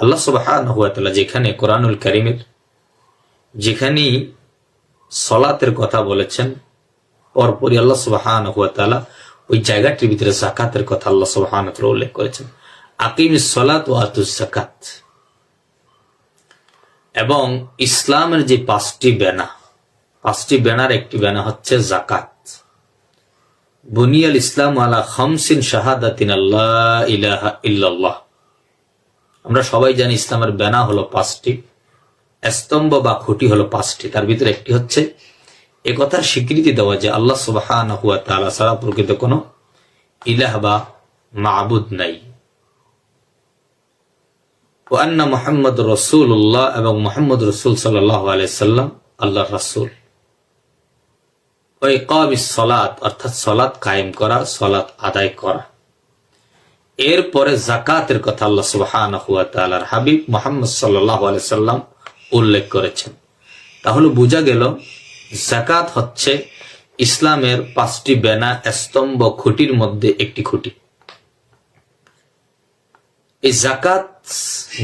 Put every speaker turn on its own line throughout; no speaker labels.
আল্লাহ সুবহানাহু ওয়া তাআলা যেখানে কোরআনুল কারীমের যেখানেই সলাতের কথা বলেছেন, পরপরই আল্লাহ সুবহানাহু ওয়া তাআলা ওই জায়গাটির ভিতরে যাকাতের কথা আল্লাহ সুবহানাহু ওয়া তাআলা উল্লেখ করেছেন। আকিমিস সালাত ওয়া আতুজ যাকাত। এবং ইসলামের যে পাঁচটি ব্যানার একটি ব্যানার হচ্ছে যাকাত। বুনিয়াল ইসলাম আলা খামসিন শাহাদাতিন আল্লাহ ইলাহা ইল্লাল্লাহ। আমরা সবাই জানি ইসলামের ব্যানা হলো পাঁচটি, স্তম্ভ বা খুঁটি হলো পাঁচটি। তার ভিতরে একটি হচ্ছে এ কথার স্বীকৃতি দেওয়া যে আল্লাহ সুবহানাহু ওয়া তাআলা ছাড়া প্রকৃত কোনো ইলাহ বা মাবুদ নাই। ওয়া আন্না মুহাম্মাদুর রাসূলুল্লাহ, এবং মুহাম্মদ রাসূল সাল্লাল্লাহু আলাইহি সাল্লাম আল্লাহর রাসূল। ওয়া ইকামিস সালাত, অর্থাৎ সালাত কায়েম করা, সালাত আদায় করা। এরপরে যাকাতের কথা আল্লাহ সুবহানাহু ওয়া তাআলার হাবিব মুহাম্মদ সাল্লাল্লাহু আলাইহি সাল্লাম উল্লেখ করেছেন। তাহলে বোঝা গেল যাকাত হচ্ছে ইসলামের পাঁচটি বেনা স্তম্ভ খুঁটির মধ্যে একটি খুঁটি। এই যাকাত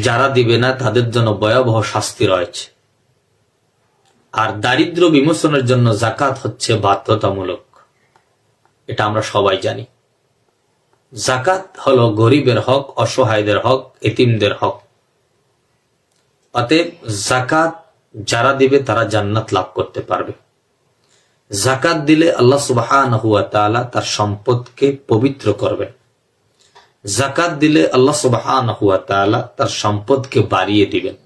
যারা দিবে না তাদের জন্য ভয়াবহ শাস্তি রয়েছে। আর দারিদ্র বিমোচনের জন্য যাকাত হচ্ছে বাধ্যতামূলক, এটা আমরা সবাই জানি। যাকাত হলো গরিবের হক, অসহায়দের হক, এতিমদের হক। অতএব যাকাত যারা দিবে তারা জান্নাত লাভ করতে পারবে। যাকাত দিলে আল্লাহ সুবহানাহু ওয়া তাআলা তার সম্পদকে পবিত্র করবেন। যাকাত দিলে আল্লাহ সুবহানাহু ওয়া তাআলা তার সম্পদকে বাড়িয়ে দিবেন।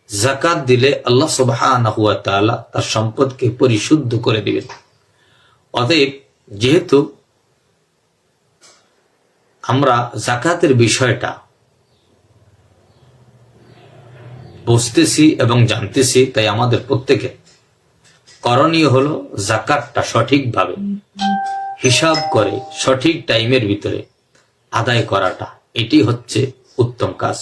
যাকাত দিলে আল্লাহ সুবহানাহু ওয়া তাআলা তার সম্পদকে পরিশুদ্ধ করে দিবেন। অতএব যেহেতু আমরা যাকাতের বিষয়টা বুঝতেছি এবং জানতেছি, তাই আমাদের প্রত্যেকে করণীয় হলো যাকাতটা সঠিকভাবে হিসাব করে সঠিক টাইমের ভিতরে আদায় করাটা। এটি হচ্ছে উত্তম কাজ।